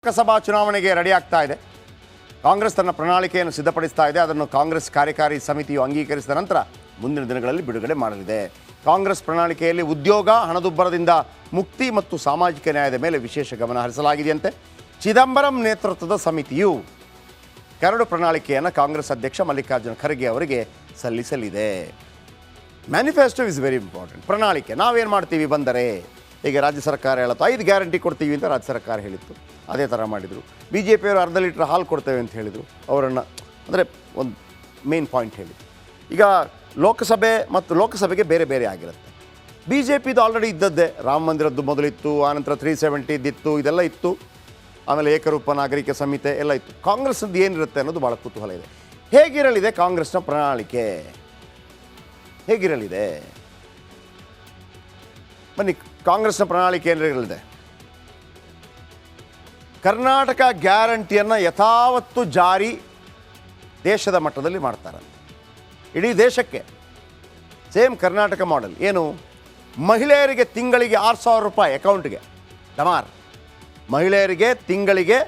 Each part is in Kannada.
ಲೋಕಸಭಾ ಚುನಾವಣೆಗೆ ರೆಡಿ ಆಗ್ತಾ ಇದೆ. ಕಾಂಗ್ರೆಸ್ ತನ್ನ ಪ್ರಣಾಳಿಕೆಯನ್ನು ಸಿದ್ಧಪಡಿಸ್ತಾ ಇದೆ. ಅದನ್ನು ಕಾಂಗ್ರೆಸ್ ಕಾರ್ಯಕಾರಿ ಸಮಿತಿಯು ಅಂಗೀಕರಿಸಿದ ನಂತರ ಮುಂದಿನ ದಿನಗಳಲ್ಲಿ ಬಿಡುಗಡೆ ಮಾಡಲಿದೆ. ಕಾಂಗ್ರೆಸ್ ಪ್ರಣಾಳಿಕೆಯಲ್ಲಿ ಉದ್ಯೋಗ, ಹಣದುಬ್ಬರದಿಂದ ಮುಕ್ತಿ ಮತ್ತು ಸಾಮಾಜಿಕ ನ್ಯಾಯದ ಮೇಲೆ ವಿಶೇಷ ಗಮನ ಹರಿಸಲಾಗಿದೆಯಂತೆ. ಚಿದಂಬರಂ ನೇತೃತ್ವದ ಸಮಿತಿಯು ಕರಡು ಪ್ರಣಾಳಿಕೆಯನ್ನು ಕಾಂಗ್ರೆಸ್ ಅಧ್ಯಕ್ಷ ಮಲ್ಲಿಕಾರ್ಜುನ ಖರ್ಗೆ ಅವರಿಗೆ ಸಲ್ಲಿಸಲಿದೆ. Manifesto is very important. ಪ್ರಣಾಳಿಕೆ ನಾವೇನು ಮಾಡ್ತೀವಿ ಬಂದರೆ, ಈಗ ರಾಜ್ಯ ಸರ್ಕಾರ ಹೇಳುತ್ತೋ 5 ಗ್ಯಾರಂಟಿ ಕೊಡ್ತೀವಿ ಅಂತ ರಾಜ್ಯ ಸರ್ಕಾರ ಹೇಳಿತ್ತು. ಅದೇ ಥರ ಮಾಡಿದರು. ಬಿ ಜೆ ಪಿಯವರು ಅರ್ಧ ಲೀಟ್ರ್ ಹಾಲು ಕೊಡ್ತೇವೆ ಅಂತ ಹೇಳಿದರು. ಅವರನ್ನು ಅಂದರೆ ಒಂದು ಮೇನ್ ಪಾಯಿಂಟ್ ಹೇಳಿದರು. ಈಗ ಲೋಕಸಭೆಗೆ ಬೇರೆ ಬೇರೆ ಆಗಿರುತ್ತೆ. ಬಿ ಜೆ ಪಿದು ಆಲ್ರೆಡಿ ಇದ್ದದ್ದೇ. ರಾಮ ಮಂದಿರದ್ದು ಮೊದಲಿತ್ತು, ಆನಂತರ 370 ಇದ್ದಿತ್ತು, ಇದೆಲ್ಲ ಇತ್ತು. ಆಮೇಲೆ ಏಕರೂಪ ನಾಗರಿಕ ಸಂಹಿತೆ ಎಲ್ಲ ಇತ್ತು. ಕಾಂಗ್ರೆಸ್ಸದ್ದು ಏನಿರುತ್ತೆ ಅನ್ನೋದು ಭಾಳ ಕುತೂಹಲ ಇದೆ. ಹೇಗಿರಲಿದೆ ಕಾಂಗ್ರೆಸ್ನ ಪ್ರಣಾಳಿಕೆ? ಹೇಗಿರಲಿದೆ ಬನ್ನಿ. ಕಾಂಗ್ರೆಸ್ನ ಪ್ರಣಾಳಿಕೆ ಏನಿರಲಿದೆ? ಕರ್ನಾಟಕ ಗ್ಯಾರಂಟಿಯನ್ನು ಯಥಾವತ್ತು ಜಾರಿ ದೇಶದ ಮಟ್ಟದಲ್ಲಿ ಮಾಡ್ತಾರೆ. ಇಡೀ ದೇಶಕ್ಕೆ ಸೇಮ್ ಕರ್ನಾಟಕ ಮಾಡೆಲ್. ಏನು? ಮಹಿಳೆಯರಿಗೆ ತಿಂಗಳಿಗೆ 6,000 ರೂಪಾಯಿ ಅಕೌಂಟ್ಗೆ. ಡಮಾರ್ ಮಹಿಳೆಯರಿಗೆ ತಿಂಗಳಿಗೆ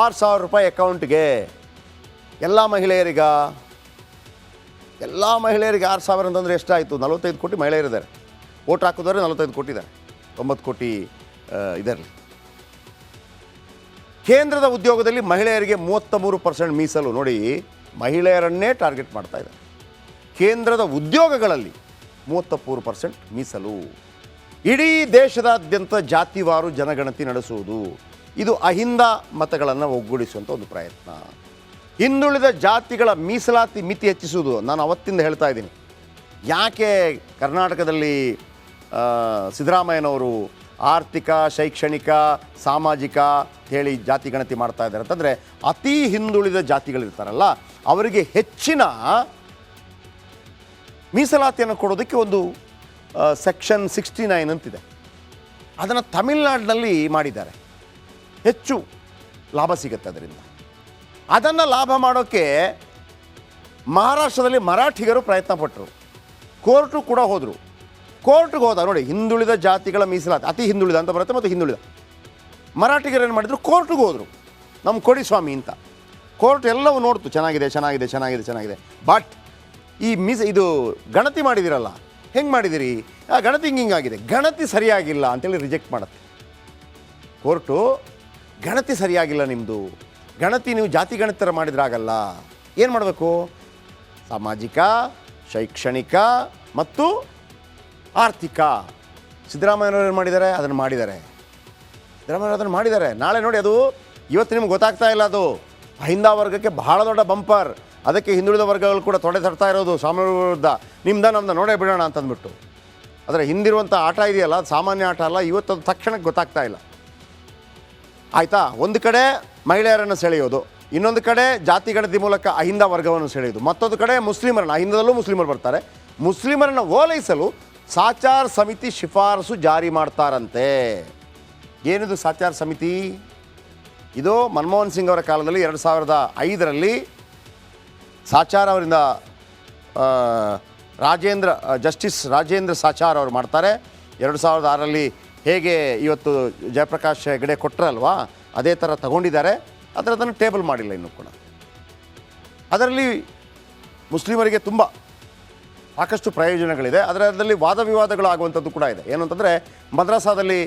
6,000 ರೂಪಾಯಿ ಅಕೌಂಟ್ಗೆ. ಎಲ್ಲ ಮಹಿಳೆಯರಿಗೆ 6,000 ಅಂತಂದರೆ ಎಷ್ಟಾಯಿತು? 45 ಕೋಟಿ ಮಹಿಳೆಯರಿದ್ದಾರೆ. ಓಟ್ ಹಾಕಿದವರೆ 45 ಕೋಟಿ ಇದ್ದಾರೆ. 9 ಕೋಟಿ ಇದರಲ್ಲಿ. ಕೇಂದ್ರದ ಉದ್ಯೋಗದಲ್ಲಿ ಮಹಿಳೆಯರಿಗೆ 33% ಮೀಸಲು. ನೋಡಿ, ಮಹಿಳೆಯರನ್ನೇ ಟಾರ್ಗೆಟ್ ಮಾಡ್ತಾ ಇದ್ದಾರೆ. ಕೇಂದ್ರದ ಉದ್ಯೋಗಗಳಲ್ಲಿ 33% ಮೀಸಲು. ಇಡೀ ದೇಶದಾದ್ಯಂತ ಜಾತಿವಾರು ಜನಗಣತಿ ನಡೆಸುವುದು. ಇದು ಅಹಿಂದ ಮತಗಳನ್ನು ಒಗ್ಗೂಡಿಸುವಂಥ ಒಂದು ಪ್ರಯತ್ನ. ಹಿಂದುಳಿದ ಜಾತಿಗಳ ಮೀಸಲಾತಿ ಮಿತಿ ಹೆಚ್ಚಿಸುವುದು. ನಾನು ಅವತ್ತಿಂದ ಹೇಳ್ತಾ ಇದ್ದೀನಿ, ಯಾಕೆ ಕರ್ನಾಟಕದಲ್ಲಿ ಸಿದ್ದರಾಮಯ್ಯನವರು ಆರ್ಥಿಕ, ಶೈಕ್ಷಣಿಕ, ಸಾಮಾಜಿಕ ಹೇಳಿ ಜಾತಿ ಗಣತಿ ಮಾಡ್ತಾ ಇದ್ದಾರೆ ಅಂತಂದರೆ, ಅತಿ ಹಿಂದುಳಿದ ಜಾತಿಗಳಿರ್ತಾರಲ್ಲ ಅವರಿಗೆ ಹೆಚ್ಚಿನ ಮೀಸಲಾತಿಯನ್ನು ಕೊಡೋದಕ್ಕೆ ಒಂದು ಸೆಕ್ಷನ್ 69 ಅಂತಿದೆ. ಅದನ್ನು ತಮಿಳುನಾಡಿನಲ್ಲಿ ಮಾಡಿದ್ದಾರೆ. ಹೆಚ್ಚು ಲಾಭ ಸಿಗುತ್ತೆ ಅದರಿಂದ. ಅದನ್ನು ಲಾಭ ಮಾಡೋಕ್ಕೆ ಮಹಾರಾಷ್ಟ್ರದಲ್ಲಿ ಮರಾಠಿಗರು ಪ್ರಯತ್ನ ಪಟ್ಟರು. ಕೋರ್ಟು ಕೂಡ ಹೋದರು. ಕೋರ್ಟ್ಗೆ ಹೋದ. ನೋಡಿ, ಹಿಂದುಳಿದ ಜಾತಿಗಳ ಮೀಸಲಾತಿ, ಅತಿ ಹಿಂದುಳಿದ ಅಂತ ಬರುತ್ತೆ, ಮತ್ತು ಹಿಂದುಳಿದ ಮರಾಠಿಗರು ಏನು ಮಾಡಿದ್ರು? ಕೋರ್ಟ್ಗೆ ಹೋದರು. ನಮ್ಮ ಕೊಡಿ ಸ್ವಾಮಿ ಅಂತ. ಕೋರ್ಟ್ ಎಲ್ಲವೂ ನೋಡ್ತು, ಚೆನ್ನಾಗಿದೆ. ಬಟ್ ಈ ಇದು ಗಣತಿ ಮಾಡಿದಿರಲ್ಲ, ಹೆಂಗೆ ಮಾಡಿದಿರಿ? ಗಣತಿ ಹಿಂಗಾಗಿದೆ, ಗಣತಿ ಸರಿಯಾಗಿಲ್ಲ ಅಂತೇಳಿ ರಿಜೆಕ್ಟ್ ಮಾಡುತ್ತೆ ಕೋರ್ಟು. ಗಣತಿ ಸರಿಯಾಗಿಲ್ಲ ನಿಮ್ಮದು. ಗಣತಿ ನೀವು ಜಾತಿ ಗಣತಿ ಥರ ಮಾಡಿದ್ರಾಗಲ್ಲ. ಏನು ಮಾಡಬೇಕು? ಸಾಮಾಜಿಕ, ಶೈಕ್ಷಣಿಕ ಮತ್ತು ಆರ್ಥಿಕ. ಸಿದ್ದರಾಮಯ್ಯನವರು ಏನು ಮಾಡಿದ್ದಾರೆ? ಅದನ್ನು ಮಾಡಿದ್ದಾರೆ. ನಾಳೆ ನೋಡಿ, ಅದು ಇವತ್ತು ನಿಮ್ಗೆ ಗೊತ್ತಾಗ್ತಾ ಇಲ್ಲ. ಅದು ಅಹಿಂದ ವರ್ಗಕ್ಕೆ ಬಹಳ ದೊಡ್ಡ ಬಂಪರ್. ಅದಕ್ಕೆ ಹಿಂದುಳಿದ ವರ್ಗಗಳು ಕೂಡ ತೊಡೆ ತರ್ತಾ ಇರೋದು ಸ್ವಾಮಿಯವರ ವಿರುದ್ಧ. ನಮ್ದು ನೋಡೇ ಬಿಡೋಣ ಅಂತಂದ್ಬಿಟ್ಟು. ಆದರೆ ಹಿಂದಿರುವಂಥ ಆಟ ಇದೆಯಲ್ಲ, ಅದು ಸಾಮಾನ್ಯ ಆಟ ಅಲ್ಲ. ಇವತ್ತು ಅದು ತಕ್ಷಣಕ್ಕೆ ಗೊತ್ತಾಗ್ತಾ ಇಲ್ಲ. ಆಯಿತಾ? ಒಂದು ಕಡೆ ಮಹಿಳೆಯರನ್ನು ಸೆಳೆಯೋದು, ಇನ್ನೊಂದು ಕಡೆ ಜಾತಿ ಗಣತಿ ಮೂಲಕ ಅಹಿಂದ ವರ್ಗವನ್ನು ಸೆಳೆಯೋದು, ಮತ್ತೊಂದು ಕಡೆ ಮುಸ್ಲಿಮರನ್ನು, ಅಹಿಂದದಲ್ಲೂ ಮುಸ್ಲಿಮರು ಬರ್ತಾರೆ, ಮುಸ್ಲಿಮರನ್ನು ಓಲೈಸಲು ಸಾಚಾರ ಸಮಿತಿ ಶಿಫಾರಸು ಜಾರಿ ಮಾಡ್ತಾರಂತೆ. ಏನಿದು ಸಾಚಾರ ಸಮಿತಿ? ಇದು ಮನಮೋಹನ್ ಸಿಂಗ್ ಅವರ ಕಾಲದಲ್ಲಿ 2005ರಲ್ಲಿ ಸಾಚಾರ್ ಅವರಿಂದ ಜಸ್ಟಿಸ್ ರಾಜೇಂದ್ರ ಸಾಚಾರ್ ಅವರು ಮಾಡ್ತಾರೆ. 2006ರಲ್ಲಿ ಹೇಗೆ ಇವತ್ತು ಜಯಪ್ರಕಾಶ್ ಹೆಗಡೆ ಕೊಟ್ಟರಲ್ವಾ, ಅದೇ ಥರ ತಗೊಂಡಿದ್ದಾರೆ. ಅದನ್ನು ಟೇಬಲ್ ಮಾಡಿಲ್ಲ ಇನ್ನೂ ಕೂಡ. ಅದರಲ್ಲಿ ಮುಸ್ಲಿಮರಿಗೆ ತುಂಬ ಸಾಕಷ್ಟು ಪ್ರಯೋಜನಗಳಿದೆ. ಅದರಲ್ಲಿ ವಾದ ವಿವಾದಗಳು ಆಗುವಂಥದ್ದು ಕೂಡ ಇದೆ. ಏನು ಅಂತಂದರೆ, ಮದ್ರಸಾದಲ್ಲಿ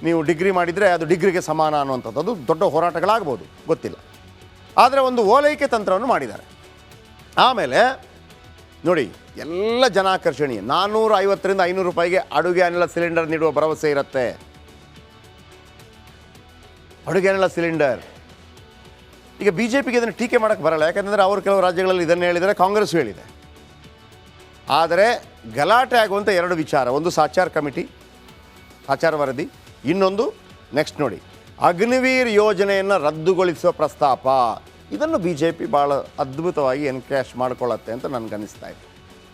ನೀವು ಡಿಗ್ರಿ ಮಾಡಿದರೆ ಅದು ಡಿಗ್ರಿಗೆ ಸಮಾನ ಅನ್ನುವಂಥದ್ದು, ಅದು ದೊಡ್ಡ ಹೋರಾಟಗಳಾಗ್ಬೋದು, ಗೊತ್ತಿಲ್ಲ. ಆದರೆ ಒಂದು ಓಲೈಕೆ ತಂತ್ರವನ್ನು ಮಾಡಿದ್ದಾರೆ. ಆಮೇಲೆ ನೋಡಿ, ಎಲ್ಲ ಜನಾಕರ್ಷಣೀಯ. 450ರಿಂದ 500 ರೂಪಾಯಿಗೆ ಅಡುಗೆ ಅನಿಲ ಸಿಲಿಂಡರ್ ನೀಡುವ ಭರವಸೆ ಇರುತ್ತೆ. ಅಡುಗೆ ಅನಿಲ ಸಿಲಿಂಡರ್. ಈಗ ಬಿ ಜೆ ಪಿಗೆ ಇದನ್ನು ಟೀಕೆ ಮಾಡೋಕ್ಕೆ ಬರಲ್ಲ. ಯಾಕಂದರೆ ಅವರು ಕೆಲವು ರಾಜ್ಯಗಳಲ್ಲಿ ಇದನ್ನು ಹೇಳಿದರೆ, ಕಾಂಗ್ರೆಸ್ ಹೇಳಿದೆ. ಆದರೆ ಗಲಾಟೆ ಆಗುವಂಥ 2 ವಿಚಾರ. ಒಂದು ಸಾಚಾರ ವರದಿ, ಇನ್ನೊಂದು ನೆಕ್ಸ್ಟ್ ನೋಡಿ, ಅಗ್ನಿವೀರ್ ಯೋಜನೆಯನ್ನು ರದ್ದುಗೊಳಿಸುವ ಪ್ರಸ್ತಾಪ. ಇದನ್ನು ಬಿ ಜೆ ಪಿ ಭಾಳ ಅದ್ಭುತವಾಗಿ ಎನ್ಕ್ಯಾಶ್ ಮಾಡಿಕೊಳ್ಳುತ್ತೆ ಅಂತ ನನಗನ್ನಿಸ್ತಾ ಇದೆ.